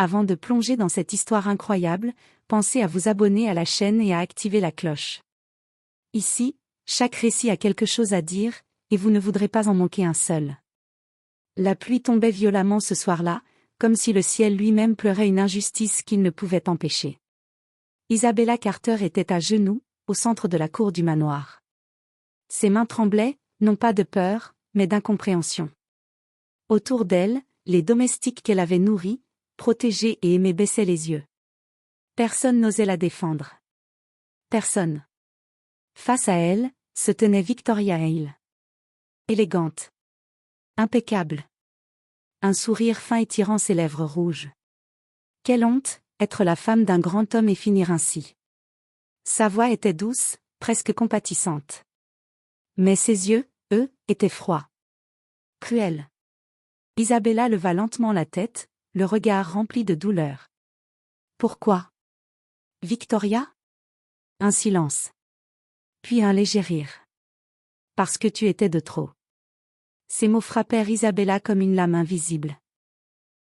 Avant de plonger dans cette histoire incroyable, pensez à vous abonner à la chaîne et à activer la cloche. Ici, chaque récit a quelque chose à dire, et vous ne voudrez pas en manquer un seul. La pluie tombait violemment ce soir-là, comme si le ciel lui-même pleurait une injustice qu'il ne pouvait empêcher. Isabella Carter était à genoux, au centre de la cour du manoir. Ses mains tremblaient, non pas de peur, mais d'incompréhension. Autour d'elle, les domestiques qu'elle avait nourris, protégés et aimés baissaient les yeux. Personne n'osait la défendre. Personne. Face à elle, se tenait Victoria Hale. Élégante. Impeccable. Un sourire fin étirant ses lèvres rouges. Quelle honte, être la femme d'un grand homme et finir ainsi. Sa voix était douce, presque compatissante. Mais ses yeux, eux, étaient froids. Cruels. Isabella leva lentement la tête, le regard rempli de douleur. Pourquoi? Victoria? Un silence. Puis un léger rire. Parce que tu étais de trop. Ces mots frappèrent Isabella comme une lame invisible.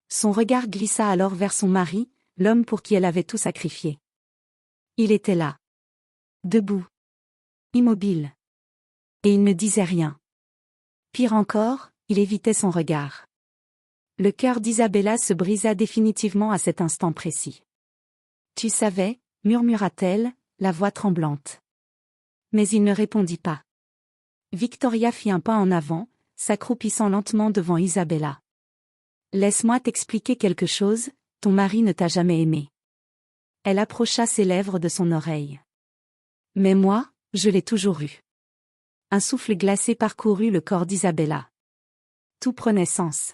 Son regard glissa alors vers son mari, l'homme pour qui elle avait tout sacrifié. Il était là. Debout. Immobile. Et il ne disait rien. Pire encore, il évitait son regard. Le cœur d'Isabella se brisa définitivement à cet instant précis. Tu savais, murmura-t-elle, la voix tremblante. Mais il ne répondit pas. Victoria fit un pas en avant, s'accroupissant lentement devant Isabella. Laisse-moi t'expliquer quelque chose, ton mari ne t'a jamais aimé. Elle approcha ses lèvres de son oreille. Mais moi, je l'ai toujours eu. Un souffle glacé parcourut le corps d'Isabella. Tout prenait sens.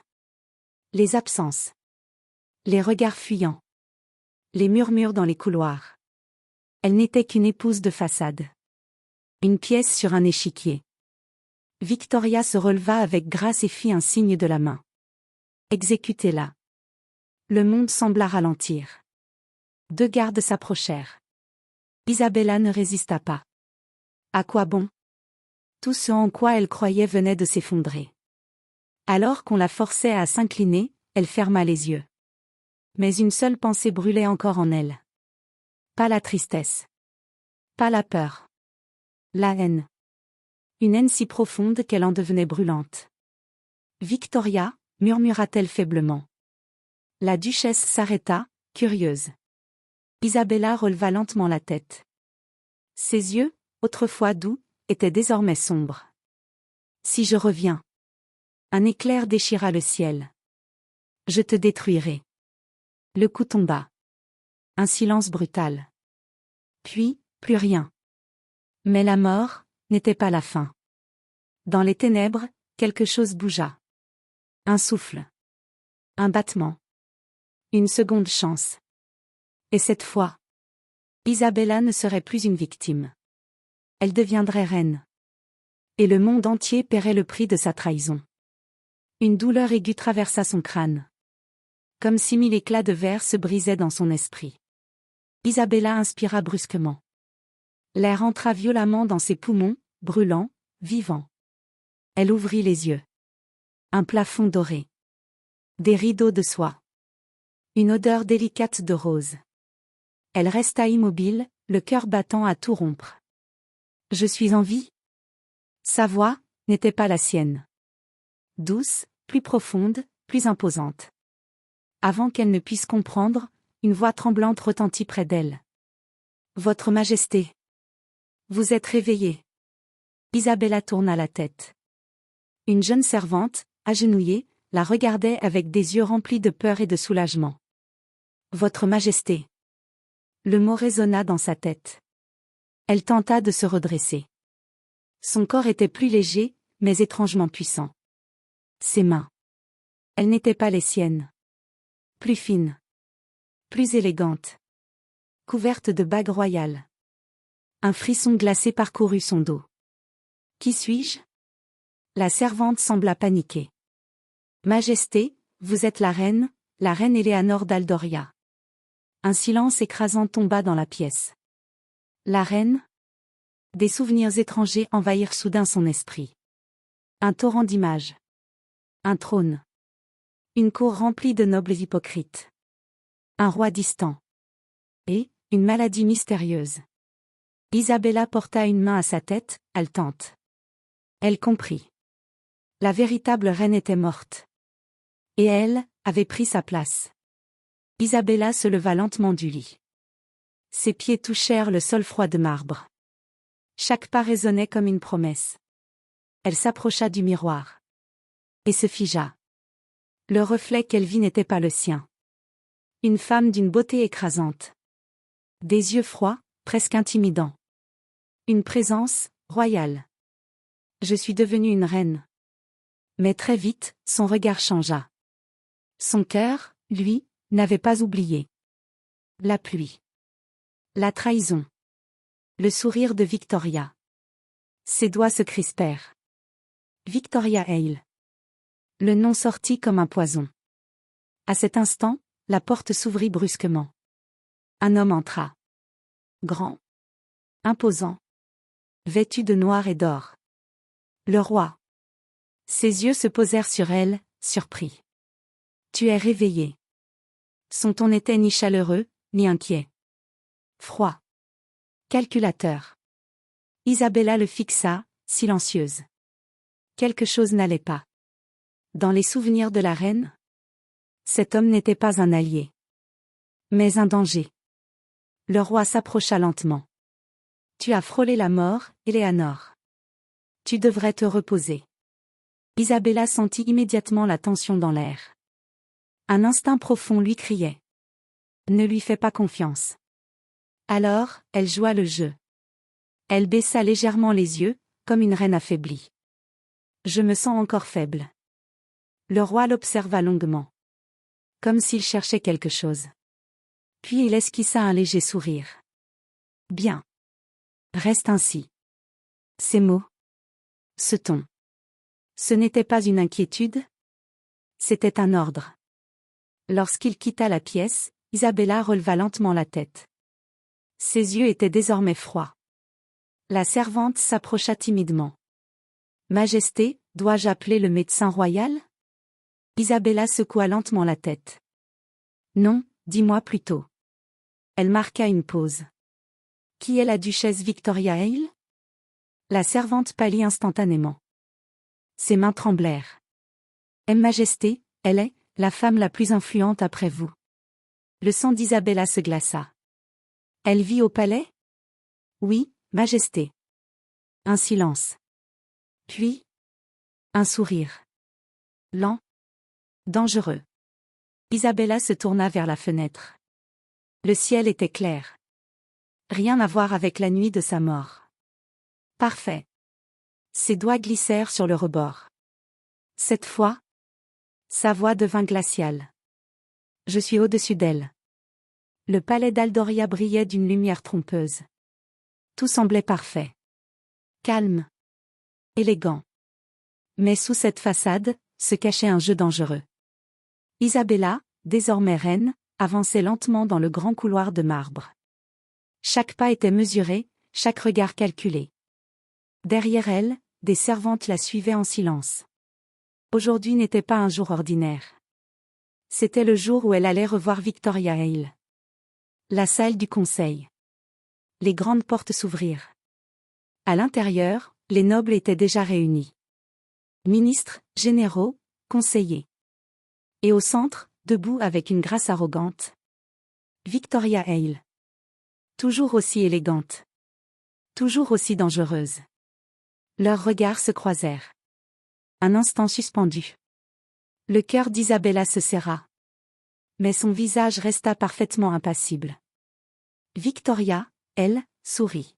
Les absences. Les regards fuyants. Les murmures dans les couloirs. Elle n'était qu'une épouse de façade. Une pièce sur un échiquier. Victoria se releva avec grâce et fit un signe de la main. Exécutez-la. Le monde sembla ralentir. Deux gardes s'approchèrent. Isabella ne résista pas. À quoi bon? Tout ce en quoi elle croyait venait de s'effondrer. Alors qu'on la forçait à s'incliner, elle ferma les yeux. Mais une seule pensée brûlait encore en elle. Pas la tristesse. Pas la peur. La haine. Une haine si profonde qu'elle en devenait brûlante. Victoria, murmura-t-elle faiblement. La duchesse s'arrêta, curieuse. Isabella releva lentement la tête. Ses yeux, autrefois doux, étaient désormais sombres. Si je reviens. Un éclair déchira le ciel. Je te détruirai. Le coup tomba. Un silence brutal. Puis, plus rien. Mais la mort n'était pas la fin. Dans les ténèbres, quelque chose bougea. Un souffle. Un battement. Une seconde chance. Et cette fois, Isabella ne serait plus une victime. Elle deviendrait reine. Et le monde entier paierait le prix de sa trahison. Une douleur aiguë traversa son crâne. Comme si mille éclats de verre se brisaient dans son esprit. Isabella inspira brusquement. L'air entra violemment dans ses poumons, brûlant, vivant. Elle ouvrit les yeux. Un plafond doré. Des rideaux de soie. Une odeur délicate de rose. Elle resta immobile, le cœur battant à tout rompre. Je suis en vie? Sa voix n'était pas la sienne. Douce, plus profonde, plus imposante. Avant qu'elle ne puisse comprendre, une voix tremblante retentit près d'elle. Votre Majesté. Vous êtes réveillée. Isabella tourna la tête. Une jeune servante, agenouillée, la regardait avec des yeux remplis de peur et de soulagement. Votre Majesté. Le mot résonna dans sa tête. Elle tenta de se redresser. Son corps était plus léger, mais étrangement puissant. Ses mains. Elles n'étaient pas les siennes. Plus fines. Plus élégantes. Couvertes de bagues royales. Un frisson glacé parcourut son dos. Qui suis-je? La servante sembla paniquer. Majesté, vous êtes la reine Éléanore d'Aldoria. Un silence écrasant tomba dans la pièce. La reine? Des souvenirs étrangers envahirent soudain son esprit. Un torrent d'images. Un trône. Une cour remplie de nobles hypocrites. Un roi distant. Et, une maladie mystérieuse. Isabella porta une main à sa tête, haletante. Elle comprit. La véritable reine était morte. Et elle, avait pris sa place. Isabella se leva lentement du lit. Ses pieds touchèrent le sol froid de marbre. Chaque pas résonnait comme une promesse. Elle s'approcha du miroir. Et se figea. Le reflet qu'elle vit n'était pas le sien. Une femme d'une beauté écrasante. Des yeux froids, presque intimidants. Une présence, royale. Je suis devenue une reine. Mais très vite, son regard changea. Son cœur, lui, n'avait pas oublié. La pluie. La trahison. Le sourire de Victoria. Ses doigts se crispèrent. Victoria Hale. Le nom sortit comme un poison. À cet instant, la porte s'ouvrit brusquement. Un homme entra. Grand. Imposant. Vêtu de noir et d'or. Le roi. Ses yeux se posèrent sur elle, surpris. Tu es réveillée. Son ton n'était ni chaleureux, ni inquiet. Froid. Calculateur. Isabella le fixa, silencieuse. Quelque chose n'allait pas. Dans les souvenirs de la reine, cet homme n'était pas un allié. Mais un danger. Le roi s'approcha lentement. Tu as frôlé la mort, Éléanore. Tu devrais te reposer. Isabella sentit immédiatement la tension dans l'air. Un instinct profond lui criait. Ne lui fais pas confiance. Alors, elle joua le jeu. Elle baissa légèrement les yeux, comme une reine affaiblie. Je me sens encore faible. Le roi l'observa longuement. Comme s'il cherchait quelque chose. Puis il esquissa un léger sourire. Bien. Reste ainsi. Ces mots. Ce ton. Ce n'était pas une inquiétude. C'était un ordre. Lorsqu'il quitta la pièce, Isabella releva lentement la tête. Ses yeux étaient désormais froids. La servante s'approcha timidement. Majesté, dois-je appeler le médecin royal? Isabella secoua lentement la tête. Non, dis-moi plutôt. Elle marqua une pause. Qui est la duchesse Victoria Hale? La servante pâlit instantanément. Ses mains tremblèrent. Majesté, elle est, la femme la plus influente après vous. Le sang d'Isabella se glaça. Elle vit au palais? Oui, Majesté. Un silence. Puis, un sourire. Lent. Dangereux. Isabella se tourna vers la fenêtre. Le ciel était clair. Rien à voir avec la nuit de sa mort. Parfait. Ses doigts glissèrent sur le rebord. Cette fois, sa voix devint glaciale. Je suis au-dessus d'elle. Le palais d'Aldoria brillait d'une lumière trompeuse. Tout semblait parfait. Calme. Élégant. Mais sous cette façade, se cachait un jeu dangereux. Isabella, désormais reine, avançait lentement dans le grand couloir de marbre. Chaque pas était mesuré, chaque regard calculé. Derrière elle, des servantes la suivaient en silence. Aujourd'hui n'était pas un jour ordinaire. C'était le jour où elle allait revoir Victoria Hale. La salle du conseil. Les grandes portes s'ouvrirent. À l'intérieur, les nobles étaient déjà réunis. Ministres, généraux, conseillers. Et au centre, debout avec une grâce arrogante, Victoria Hale. Toujours aussi élégante. Toujours aussi dangereuse. Leurs regards se croisèrent. Un instant suspendu. Le cœur d'Isabella se serra. Mais son visage resta parfaitement impassible. Victoria, elle, sourit.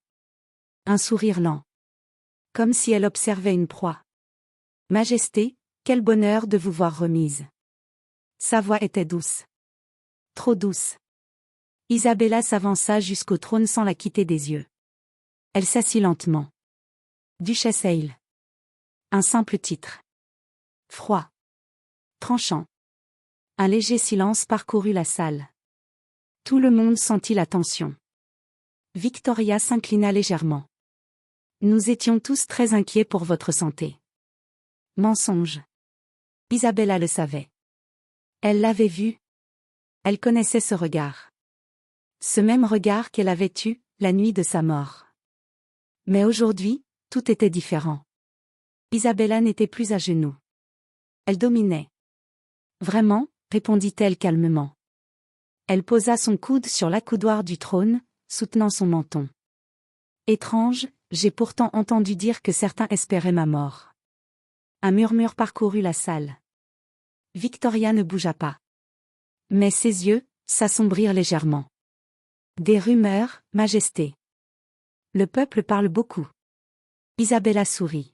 Un sourire lent. Comme si elle observait une proie. Majesté, quel bonheur de vous voir remise. Sa voix était douce. Trop douce. Isabella s'avança jusqu'au trône sans la quitter des yeux. Elle s'assit lentement. Duchesse Hale. Un simple titre. Froid. Tranchant. Un léger silence parcourut la salle. Tout le monde sentit la tension. Victoria s'inclina légèrement. Nous étions tous très inquiets pour votre santé. Mensonge. Isabella le savait. Elle l'avait vu. Elle connaissait ce regard. Ce même regard qu'elle avait eu, la nuit de sa mort. Mais aujourd'hui, tout était différent. Isabella n'était plus à genoux. Elle dominait. Vraiment, répondit-elle calmement. Elle posa son coude sur l'accoudoir du trône, soutenant son menton. Étrange, j'ai pourtant entendu dire que certains espéraient ma mort. Un murmure parcourut la salle. Victoria ne bougea pas. Mais ses yeux s'assombrirent légèrement. Des rumeurs, Majesté. Le peuple parle beaucoup. Isabella sourit.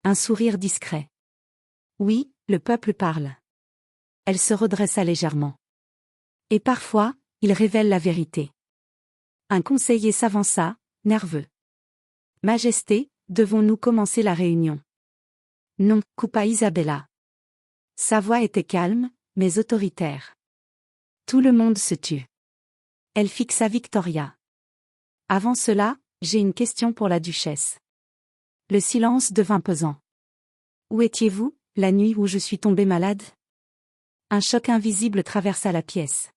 Un sourire discret. Oui, le peuple parle. Elle se redressa légèrement. Et parfois, il révèle la vérité. Un conseiller s'avança, nerveux. Majesté, devons-nous commencer la réunion? Non, coupa Isabella. Sa voix était calme, mais autoritaire. Tout le monde se tut. Elle fixa Victoria. Avant cela, j'ai une question pour la duchesse. Le silence devint pesant. Où étiez-vous, la nuit où je suis tombée malade? Un choc invisible traversa la pièce.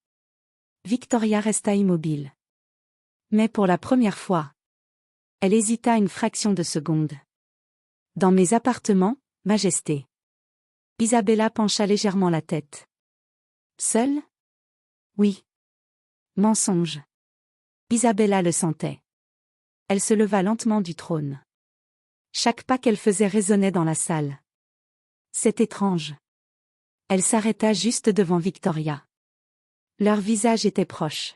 Victoria resta immobile. Mais pour la première fois, elle hésita une fraction de seconde. Dans mes appartements, Majesté. Isabella pencha légèrement la tête. Seule? Oui. Mensonge. Isabella le sentait. Elle se leva lentement du trône. Chaque pas qu'elle faisait résonnait dans la salle. C'est étrange. Elle s'arrêta juste devant Victoria. Leurs visages étaient proches.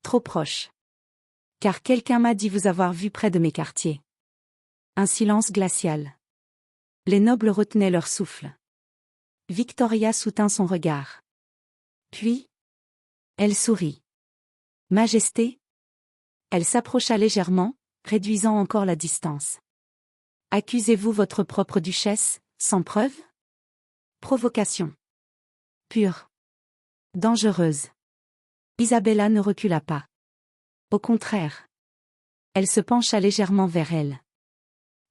Trop proches. Car quelqu'un m'a dit vous avoir vu près de mes quartiers. Un silence glacial. Les nobles retenaient leur souffle. Victoria soutint son regard. Puis, elle sourit. Majesté? Elle s'approcha légèrement, réduisant encore la distance. Accusez-vous votre propre duchesse, sans preuve? Provocation. Pure. Dangereuse. Isabella ne recula pas. Au contraire. Elle se pencha légèrement vers elle.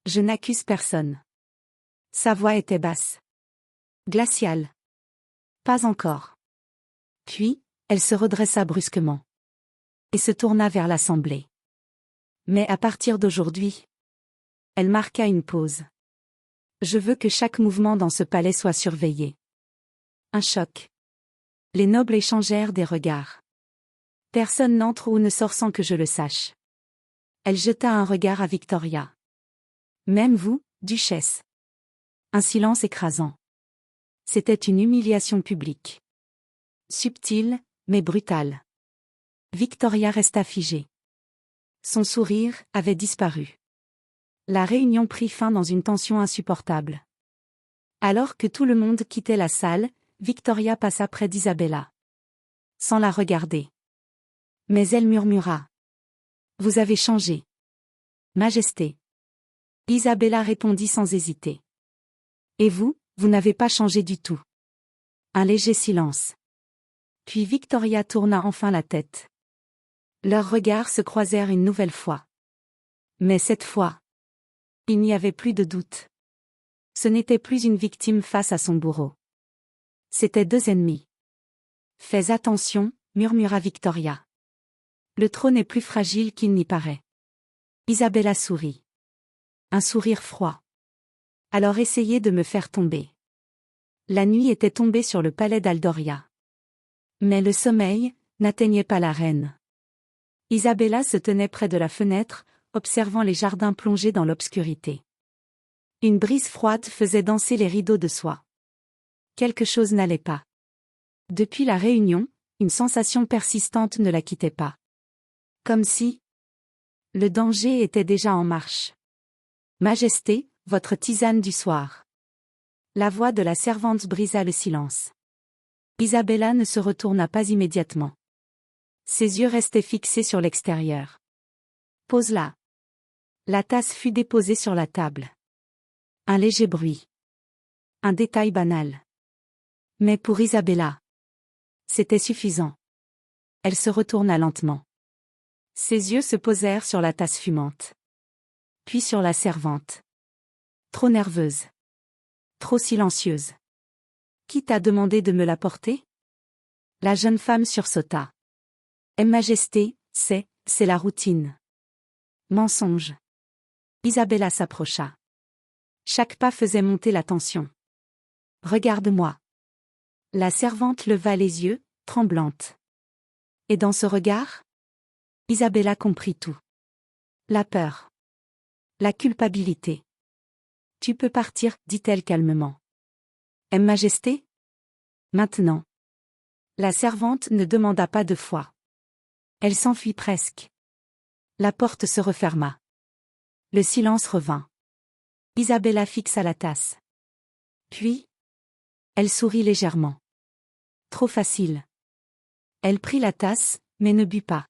Je n'accuse personne. Sa voix était basse. Glaciale. Pas encore. Puis, elle se redressa brusquement. Et se tourna vers l'assemblée. Mais à partir d'aujourd'hui, elle marqua une pause. Je veux que chaque mouvement dans ce palais soit surveillé. Un choc. Les nobles échangèrent des regards. Personne n'entre ou ne sort sans que je le sache. Elle jeta un regard à Victoria. Même vous, duchesse. Un silence écrasant. C'était une humiliation publique. Subtile, mais brutale. Victoria resta figée. Son sourire avait disparu. La réunion prit fin dans une tension insupportable. Alors que tout le monde quittait la salle, Victoria passa près d'Isabella. Sans la regarder. Mais elle murmura. Vous avez changé. Majesté. Isabella répondit sans hésiter. Et vous, vous n'avez pas changé du tout. Un léger silence. Puis Victoria tourna enfin la tête. Leurs regards se croisèrent une nouvelle fois. Mais cette fois, il n'y avait plus de doute. Ce n'était plus une victime face à son bourreau. C'étaient deux ennemis. Fais attention, murmura Victoria. Le trône est plus fragile qu'il n'y paraît. Isabella sourit. Un sourire froid. Alors essayez de me faire tomber. La nuit était tombée sur le palais d'Aldoria. Mais le sommeil n'atteignait pas la reine. Isabella se tenait près de la fenêtre, observant les jardins plongés dans l'obscurité. Une brise froide faisait danser les rideaux de soie. Quelque chose n'allait pas. Depuis la réunion, une sensation persistante ne la quittait pas. Comme si le danger était déjà en marche. Majesté, votre tisane du soir. La voix de la servante brisa le silence. Isabella ne se retourna pas immédiatement. Ses yeux restaient fixés sur l'extérieur. Pose-la. La tasse fut déposée sur la table. Un léger bruit. Un détail banal. Mais pour Isabella, c'était suffisant. Elle se retourna lentement. Ses yeux se posèrent sur la tasse fumante. Puis sur la servante. Trop nerveuse. Trop silencieuse. Qui t'a demandé de me l'apporter? La jeune femme sursauta. Majesté, c'est la routine. Mensonge. Isabella s'approcha. Chaque pas faisait monter la tension. Regarde-moi. La servante leva les yeux, tremblante. Et dans ce regard, Isabella comprit tout. La peur. La culpabilité. Tu peux partir, dit-elle calmement. Majesté? Maintenant. La servante ne demanda pas 2 fois. Elle s'enfuit presque. La porte se referma. Le silence revint. Isabella fixa la tasse. Puis, elle sourit légèrement. Trop facile. Elle prit la tasse, mais ne but pas.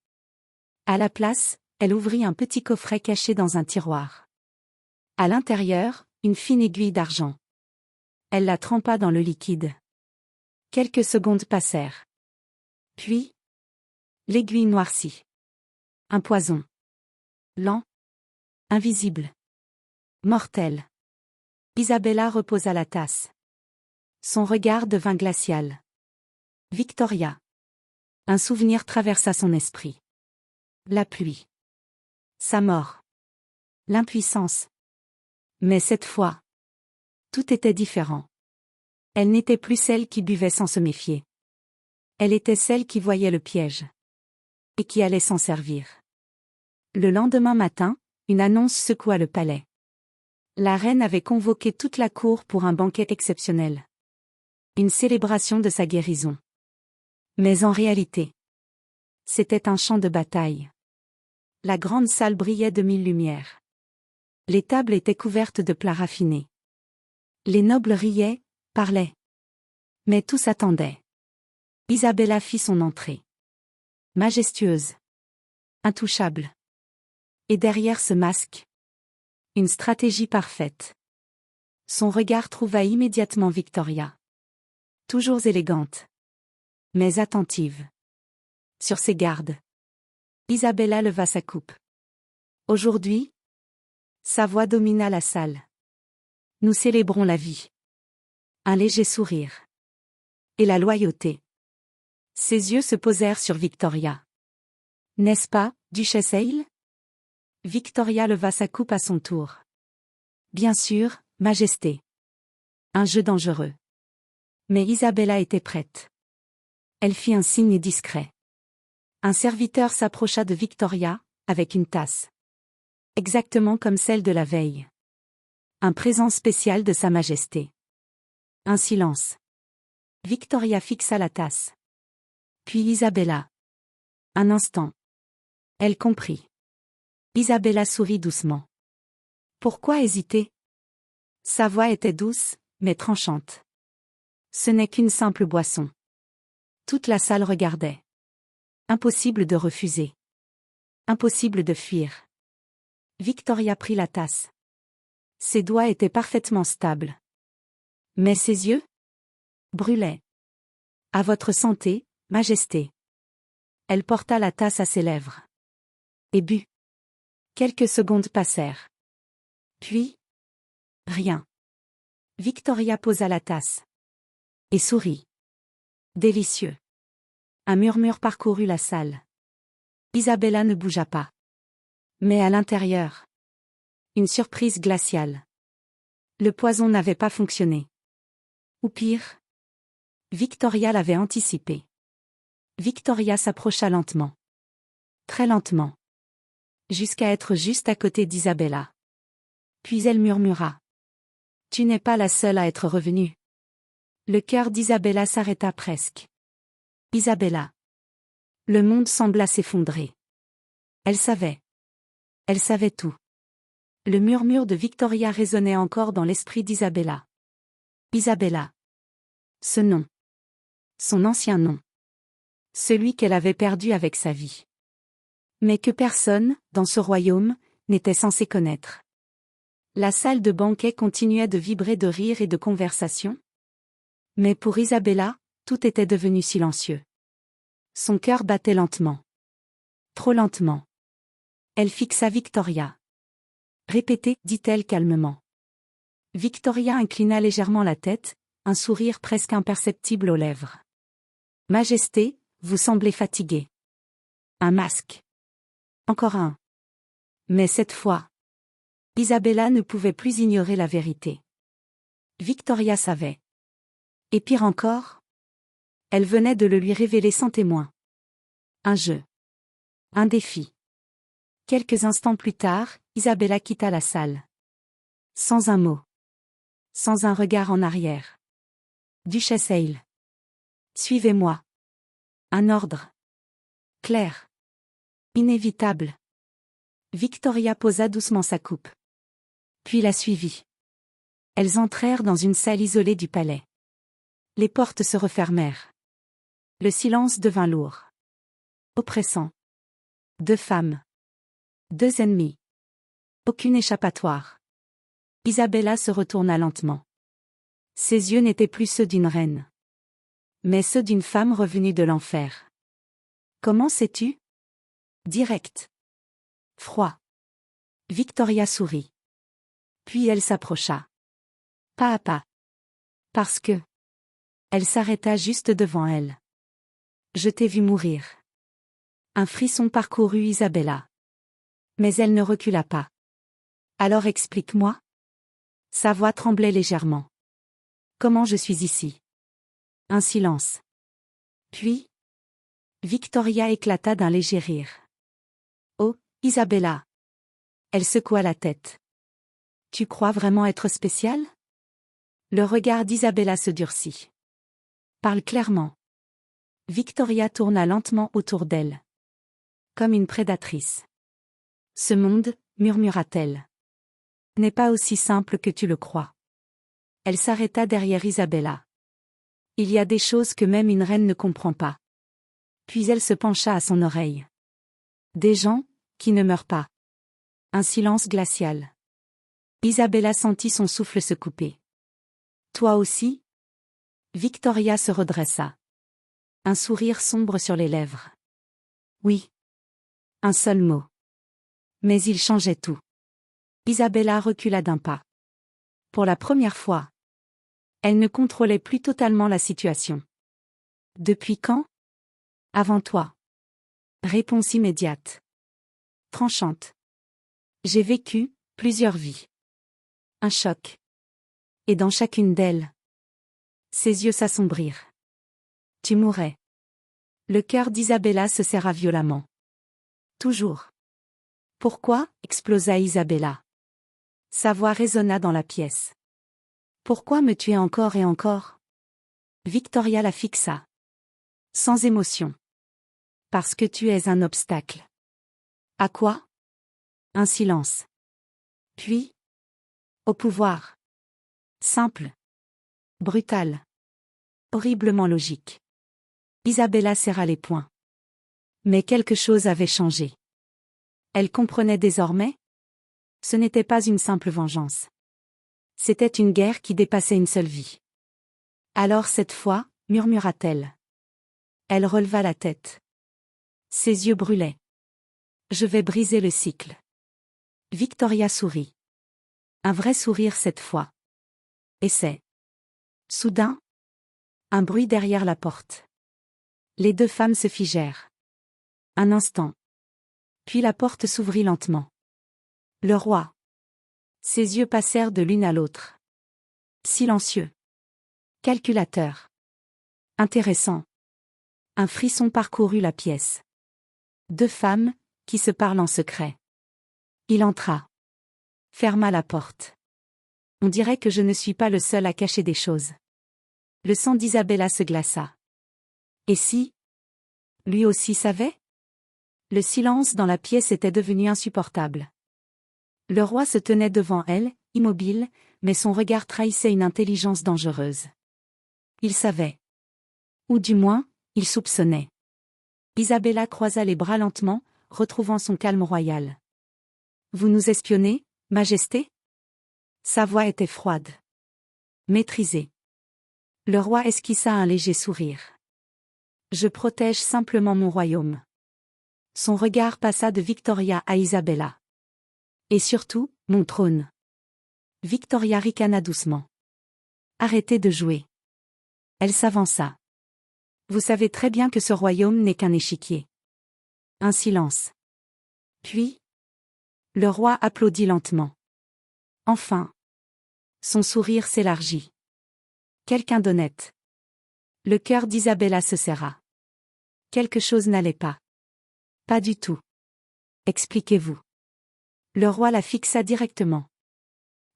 À la place, elle ouvrit un petit coffret caché dans un tiroir. À l'intérieur, une fine aiguille d'argent. Elle la trempa dans le liquide. Quelques secondes passèrent. Puis, l'aiguille noircit. Un poison. Lent. Invisible. Mortel. Isabella reposa la tasse. Son regard devint glacial. Victoria. Un souvenir traversa son esprit. La pluie. Sa mort. L'impuissance. Mais cette fois, tout était différent. Elle n'était plus celle qui buvait sans se méfier. Elle était celle qui voyait le piège. Et qui allait s'en servir. Le lendemain matin, une annonce secoua le palais. La reine avait convoqué toute la cour pour un banquet exceptionnel. Une célébration de sa guérison. Mais en réalité, c'était un champ de bataille. La grande salle brillait de 1000 lumières. Les tables étaient couvertes de plats raffinés. Les nobles riaient, parlaient. Mais tous attendaient. Isabella fit son entrée. Majestueuse. Intouchable. Et derrière ce masque, une stratégie parfaite. Son regard trouva immédiatement Victoria. Toujours élégante. Mais attentive. Sur ses gardes. Isabella leva sa coupe. Aujourd'hui, sa voix domina la salle. Nous célébrons la vie. Un léger sourire. Et la loyauté. Ses yeux se posèrent sur Victoria. N'est-ce pas, Duchesse Hale? Victoria leva sa coupe à son tour. Bien sûr, Majesté. Un jeu dangereux. Mais Isabella était prête. Elle fit un signe discret. Un serviteur s'approcha de Victoria, avec une tasse. Exactement comme celle de la veille. Un présent spécial de Sa Majesté. Un silence. Victoria fixa la tasse. Puis Isabella. Un instant. Elle comprit. Isabella sourit doucement. Pourquoi hésiter? Sa voix était douce, mais tranchante. Ce n'est qu'une simple boisson. Toute la salle regardait. Impossible de refuser. Impossible de fuir. Victoria prit la tasse. Ses doigts étaient parfaitement stables. Mais ses yeux brûlaient. À votre santé, Majesté. Elle porta la tasse à ses lèvres. Et but. Quelques secondes passèrent. Puis, rien. Victoria posa la tasse. Et sourit. Délicieux. Un murmure parcourut la salle. Isabella ne bougea pas. Mais à l'intérieur, une surprise glaciale. Le poison n'avait pas fonctionné. Ou pire, Victoria l'avait anticipé. Victoria s'approcha lentement. Très lentement. Jusqu'à être juste à côté d'Isabella. Puis elle murmura. Tu n'es pas la seule à être revenue. Le cœur d'Isabella s'arrêta presque. Isabella. Le monde sembla s'effondrer. Elle savait. Elle savait tout. Le murmure de Victoria résonnait encore dans l'esprit d'Isabella. Isabella. Ce nom. Son ancien nom. Celui qu'elle avait perdu avec sa vie. Mais que personne, dans ce royaume, n'était censé connaître. La salle de banquet continuait de vibrer de rires et de conversations. Mais pour Isabella, tout était devenu silencieux. Son cœur battait lentement. Trop lentement. Elle fixa Victoria. Répétez, dit-elle calmement. Victoria inclina légèrement la tête, un sourire presque imperceptible aux lèvres. Majesté, vous semblez fatigué. Un masque. Encore un. Mais cette fois, Isabella ne pouvait plus ignorer la vérité. Victoria savait. Et pire encore, elle venait de le lui révéler sans témoin. Un jeu. Un défi. Quelques instants plus tard, Isabella quitta la salle. Sans un mot. Sans un regard en arrière. Duchesse Hale. Suivez-moi. Un ordre. Clair. Inévitable. Victoria posa doucement sa coupe. Puis la suivit. Elles entrèrent dans une salle isolée du palais. Les portes se refermèrent. Le silence devint lourd. Oppressant. 2 femmes. 2 ennemis. Aucune échappatoire. Isabella se retourna lentement. Ses yeux n'étaient plus ceux d'une reine, mais ceux d'une femme revenue de l'enfer. Comment sais-tu? Direct. Froid. Victoria sourit. Puis elle s'approcha. Pas à pas. Parce que... Elle s'arrêta juste devant elle. Je t'ai vu mourir. Un frisson parcourut Isabella. Mais elle ne recula pas. Alors explique-moi. Sa voix tremblait légèrement. Comment je suis ici? Un silence. Puis, Victoria éclata d'un léger rire. Oh, Isabella. Elle secoua la tête. Tu crois vraiment être spéciale? Le regard d'Isabella se durcit. Parle clairement. Victoria tourna lentement autour d'elle. Comme une prédatrice. Ce monde, murmura-t-elle, n'est pas aussi simple que tu le crois. Elle s'arrêta derrière Isabella. Il y a des choses que même une reine ne comprend pas. Puis elle se pencha à son oreille. Des gens, qui ne meurent pas. Un silence glacial. Isabella sentit son souffle se couper. Toi aussi? Victoria se redressa. Un sourire sombre sur les lèvres. Oui. Un seul mot. Mais il changeait tout. Isabella recula d'un pas. Pour la première fois, elle ne contrôlait plus totalement la situation. Depuis quand? Avant toi. Réponse immédiate. Tranchante. J'ai vécu plusieurs vies. Un choc. Et dans chacune d'elles, ses yeux s'assombrirent. Tu mourrais. Le cœur d'Isabella se serra violemment. Toujours. Pourquoi? Explosa Isabella. Sa voix résonna dans la pièce. Pourquoi me tuer encore et encore? Victoria la fixa. Sans émotion. Parce que tu es un obstacle. À quoi? Un silence. Puis? Au pouvoir. Simple. Brutal. Horriblement logique. Isabella serra les poings. Mais quelque chose avait changé. Elle comprenait désormais. Ce n'était pas une simple vengeance. C'était une guerre qui dépassait une seule vie. Alors cette fois, murmura-t-elle. Elle releva la tête. Ses yeux brûlaient. Je vais briser le cycle. Victoria sourit. Un vrai sourire cette fois. Et c'est. Soudain, un bruit derrière la porte. Les 2 femmes se figèrent. Un instant. Puis la porte s'ouvrit lentement. Le roi. Ses yeux passèrent de l'une à l'autre. Silencieux. Calculateur. Intéressant. Un frisson parcourut la pièce. 2 femmes, qui se parlent en secret. Il entra. Ferma la porte. On dirait que je ne suis pas le seul à cacher des choses. Le sang d'Isabella se glaça. Et si? Lui aussi savait? Le silence dans la pièce était devenu insupportable. Le roi se tenait devant elle, immobile, mais son regard trahissait une intelligence dangereuse. Il savait. Ou du moins, il soupçonnait. Isabella croisa les bras lentement, retrouvant son calme royal. Vous nous espionnez, Majesté? Sa voix était froide. Maîtrisée. Le roi esquissa un léger sourire. Je protège simplement mon royaume. Son regard passa de Victoria à Isabella. Et surtout, mon trône. Victoria ricana doucement. Arrêtez de jouer. Elle s'avança. Vous savez très bien que ce royaume n'est qu'un échiquier. Un silence. Puis, le roi applaudit lentement. Enfin. Son sourire s'élargit. Quelqu'un d'honnête. Le cœur d'Isabella se serra. Quelque chose n'allait pas. Pas du tout. Expliquez-vous. Le roi la fixa directement.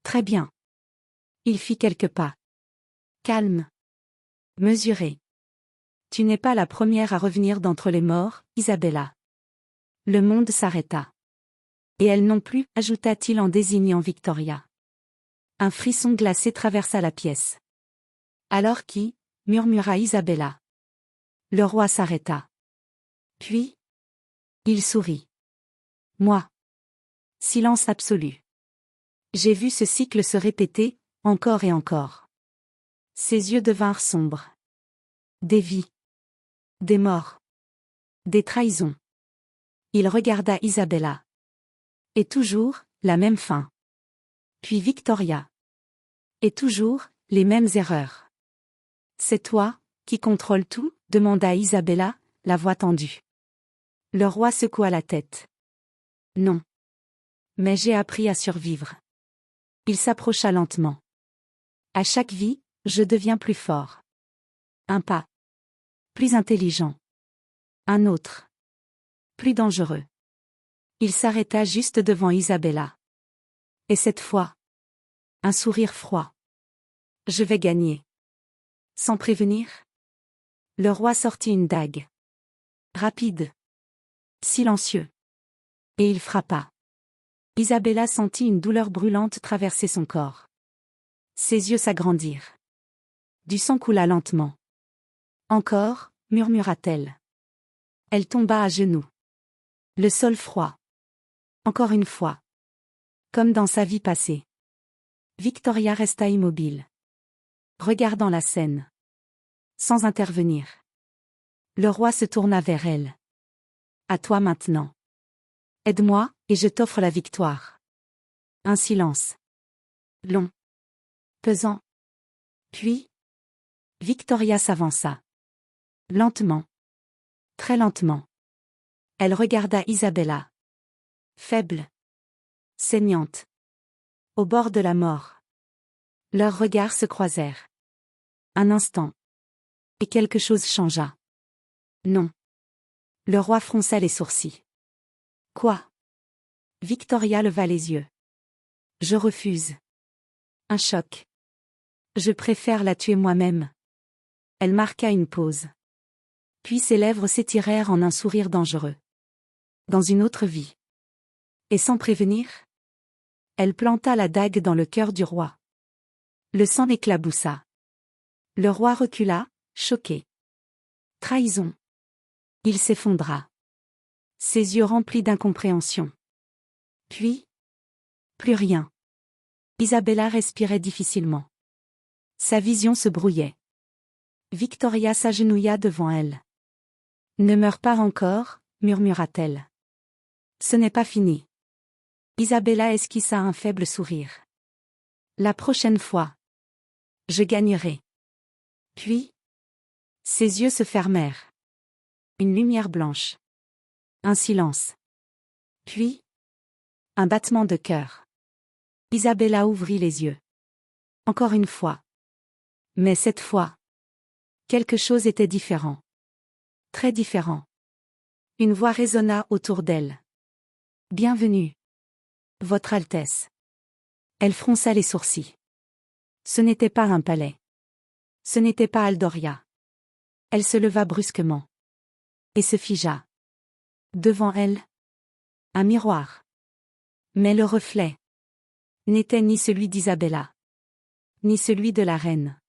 Très bien. Il fit quelques pas. Calme. Mesuré. Tu n'es pas la première à revenir d'entre les morts, Isabella. Le monde s'arrêta. Et elle non plus, ajouta-t-il en désignant Victoria. Un frisson glacé traversa la pièce. Alors qui, murmura Isabella. Le roi s'arrêta. Puis, il sourit. Moi. Silence absolu. J'ai vu ce cycle se répéter, encore et encore. Ses yeux devinrent sombres. Des vies. Des morts. Des trahisons. Il regarda Isabella. Et toujours, la même fin. Puis Victoria. Et toujours, les mêmes erreurs. C'est toi, qui contrôle tout, demanda Isabella, la voix tendue. Le roi secoua la tête. Non. Mais j'ai appris à survivre. Il s'approcha lentement. À chaque vie, je deviens plus fort. Un pas. Plus intelligent. Un autre. Plus dangereux. Il s'arrêta juste devant Isabella. Et cette fois. Un sourire froid. Je vais gagner. Sans prévenir? Le roi sortit une dague. Rapide. Silencieux. Et il frappa. Isabella sentit une douleur brûlante traverser son corps. Ses yeux s'agrandirent. Du sang coula lentement. Encore, murmura-t-elle. Elle tomba à genoux. Le sol froid. Encore une fois. Comme dans sa vie passée. Victoria resta immobile. Regardant la scène. Sans intervenir. Le roi se tourna vers elle. À toi maintenant. Aide-moi, et je t'offre la victoire. Un silence. Long. Pesant. Puis, Victoria s'avança. Lentement. Très lentement. Elle regarda Isabella. Faible. Saignante. Au bord de la mort. Leurs regards se croisèrent. Un instant. Et quelque chose changea. Non. Le roi fronça les sourcils. Quoi? Victoria leva les yeux. Je refuse. Un choc. Je préfère la tuer moi-même. Elle marqua une pause. Puis ses lèvres s'étirèrent en un sourire dangereux. Dans une autre vie. Et sans prévenir? Elle planta la dague dans le cœur du roi. Le sang éclaboussa. Le roi recula, choqué. Trahison. Il s'effondra. Ses yeux remplis d'incompréhension. Puis, plus rien. Isabella respirait difficilement. Sa vision se brouillait. Victoria s'agenouilla devant elle. Ne meurs pas encore, murmura-t-elle. Ce n'est pas fini. Isabella esquissa un faible sourire. La prochaine fois. Je gagnerai. Puis, ses yeux se fermèrent. Une lumière blanche. Un silence. Puis, un battement de cœur. Isabella ouvrit les yeux. Encore une fois. Mais cette fois, quelque chose était différent. Très différent. Une voix résonna autour d'elle. Bienvenue. Votre Altesse. Elle fronça les sourcils. Ce n'était pas un palais. Ce n'était pas Aldoria. Elle se leva brusquement. Et se figea. Devant elle, un miroir. Mais le reflet n'était ni celui d'Isabella, ni celui de la reine.